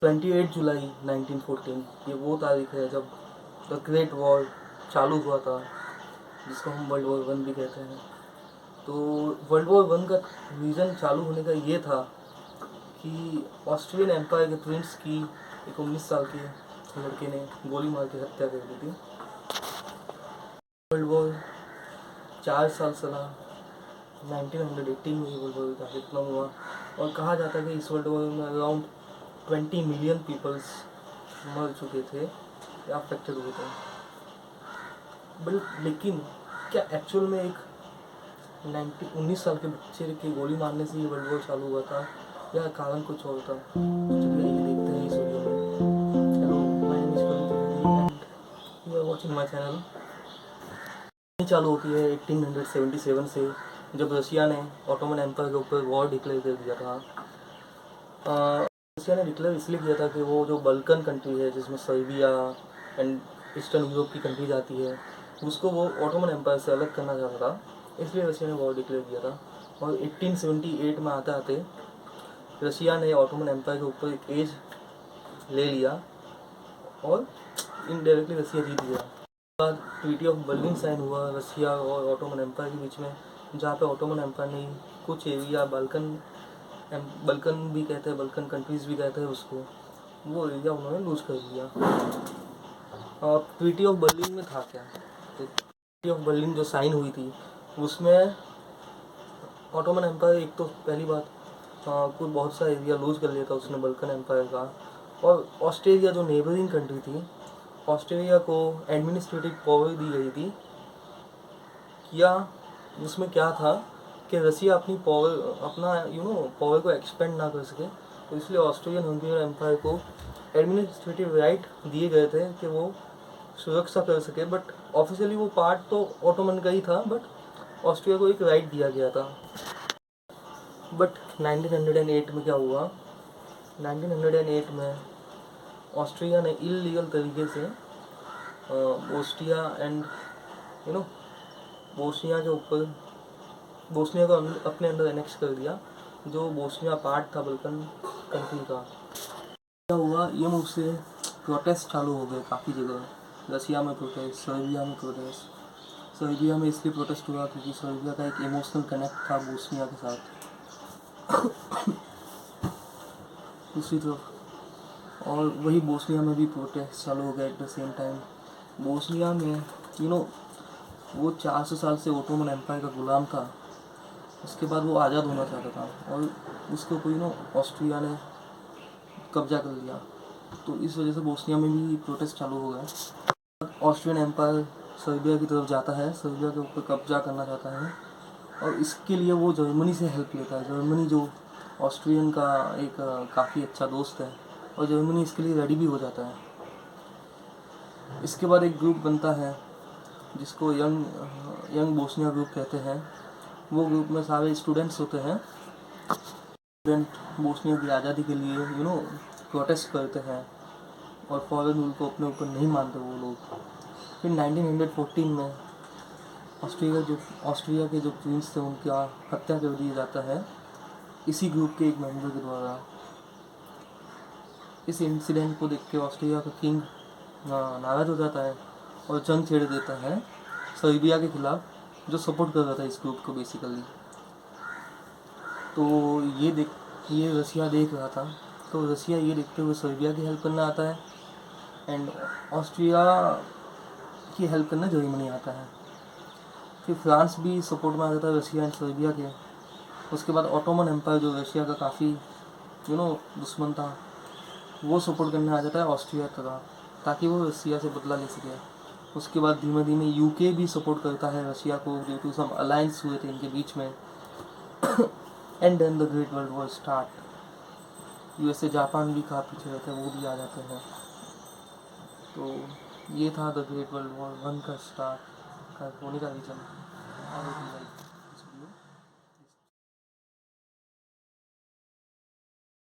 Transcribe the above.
28 जुलाई 1914 ये वो तारीख है जब द ग्रेट वॉर चालू हुआ था, जिसको हम वर्ल्ड वॉर 1 भी कहते हैं। तो वर्ल्ड वॉर 1 का रीज़न चालू होने का ये था कि ऑस्ट्रियन एम्पायर के प्रिंस की एक 19 साल के लड़के ने गोली मार के हत्या कर दी थी। वर्ल्ड वॉर 4 साल चला। 1918 में वर्ल्ड वॉर का खत्म हुआ और कहा जाता है कि इस वर्ल्ड वॉर में अराउंड 20 मिलियन पीपल्स मर चुके थे या अफेक्टेड हुए थे। लेकिन क्या एक्चुअल में एक 19 साल के बच्चे के गोली मारने से ये वर्ल्ड वॉर चालू हुआ था या कारण कुछ और था? चलिए ये देखते हैं इस वीडियो में। Hello, my name is Karun Trivedi and you are watching my channel. चालू होती है 1877 से, जब रशिया ने ऑटोमन एम्पायर के ऊपर वॉर डिक्लेयर कर दिया था। रशिया ने डिक्लेयर इसलिए किया था कि वो जो बल्कन कंट्री है, जिसमें सर्बिया एंड ईस्टर्न यूरोप की कंट्रीज आती है, उसको वो ऑटोमन एम्पायर से अलग करना चाहता था, इसलिए रशिया ने वॉर डिक्लेयर किया था। और 1878 में आते आते रशिया ने ऑटोमन एम्पायर के ऊपर एक एज ले लिया और इनडायरेक्टली रशिया जीत गया। बाद ट्रीटी ऑफ बर्लिन साइन हुआ रशिया और ऑटोमन एम्पायर के बीच में, जहाँ पे ऑटोमन एम्पायर ने कुछ एरिया बल्कन भी कहते हैं, बल्कन कंट्रीज़ भी कहते हैं उसको, वो एरिया उन्होंने लूज कर दिया। और ट्रीटी ऑफ बर्लिन में था क्या? तो ट्रीटी ऑफ बर्लिन जो साइन हुई थी उसमें ऑटोमन एम्पायर एक तो पहली बात कुछ बहुत सा एरिया लूज कर लिया था उसने बल्कन एम्पायर का, और ऑस्ट्रेलिया जो नेबरिंग कंट्री थी, ऑस्ट्रेलिया को एडमिनिस्ट्रेटिव पावर दी गई थी। या उसमें क्या था कि रसिया अपनी पावर को एक्सपेंड ना कर सके, तो इसलिए ऑस्ट्रेलियन हंगेरियन एम्पायर को एडमिनिस्ट्रेटिव राइट दिए गए थे कि वो सुरक्षा कर सके। बट ऑफिशियली वो पार्ट तो ऑटोमन का ही था, बट ऑस्ट्रिया को एक राइट दिया गया था। बट 1908 में क्या हुआ? 1908 में ऑस्ट्रिया ने इलीगल तरीके से बोस्निया एंड बोस्निया के ऊपर बोस्निया को अपने अंदर एनेक्स कर दिया, जो बोस्निया पार्ट था बल्कन कंट्री का। क्या हुआ? ये मूव से प्रोटेस्ट चालू हो गए काफ़ी जगह। रसिया में प्रोटेस्ट, सर्बिया में प्रोटेस्ट। सर्बिया में इसलिए प्रोटेस्ट हुआ क्योंकि सर्बिया का एक इमोशनल कनेक्ट था बोस्निया के साथ। दूसरी तरफ और वही बोस्निया में भी प्रोटेस्ट चालू हो गए at the same time. Bosnia में वो 400 साल से ओटोमन एम्पायर का गुलाम था, उसके बाद वो आज़ाद होना चाहता था और उसको ऑस्ट्रिया ने कब्जा कर लिया। तो इस वजह से बोस्निया में भी प्रोटेस्ट चालू हो गए। ऑस्ट्रियन एम्पायर सर्बिया की तरफ जाता है, सर्बिया के ऊपर कब्जा करना चाहता है, और इसके लिए वो जर्मनी से हेल्प लेता है। जर्मनी जो ऑस्ट्रियन का एक काफ़ी अच्छा दोस्त है, और जर्मनी इसके लिए रेडी भी हो जाता है। इसके बाद एक ग्रुप बनता है जिसको यंग बोस्निया ग्रुप कहते हैं। वो ग्रुप में सारे स्टूडेंट्स होते हैं। स्टूडेंट बोस्निया की आज़ादी के लिए प्रोटेस्ट करते हैं और फॉरेन रूल को अपने ऊपर नहीं मानते वो लोग। फिर 1914 में ऑस्ट्रिया के जो प्रिंस थे उनका हत्या कर दिया जाता है इसी ग्रुप के एक मेंबर के द्वारा। इस इंसिडेंट को देख के ऑस्ट्रिया का किंग नाराज़ हो जाता है और जंग छेड़ देता है सर्बिया के खिलाफ, जो सपोर्ट कर रहा था इस ग्रुप को बेसिकली। तो ये रसिया देख रहा था, तो रसिया ये देखते हुए सर्बिया की हेल्प करना आता है एंड ऑस्ट्रिया की हेल्प करना जर्मनी आता है। फिर फ्रांस भी सपोर्ट में आ जाता है रसिया एंड सर्बिया के। उसके बाद ऑटोमन एम्पायर जो रशिया का काफ़ी दुश्मन था, वो सपोर्ट करने आ जाता है ऑस्ट्रिया तरह, ताकि वो रसिया से बदला ले सके। उसके बाद धीमे धीमे यूके भी सपोर्ट करता है रशिया को, ड्यू टू सम अलायंस हुए थे इनके बीच में। And then the great world war start. USA Japan भी काफ़ी पीछे रहते हैं, वो भी आ जाते हैं। तो ये था द ग्रेट वर्ल्ड वॉर 1 का स्टार्ट होने का रीज़न।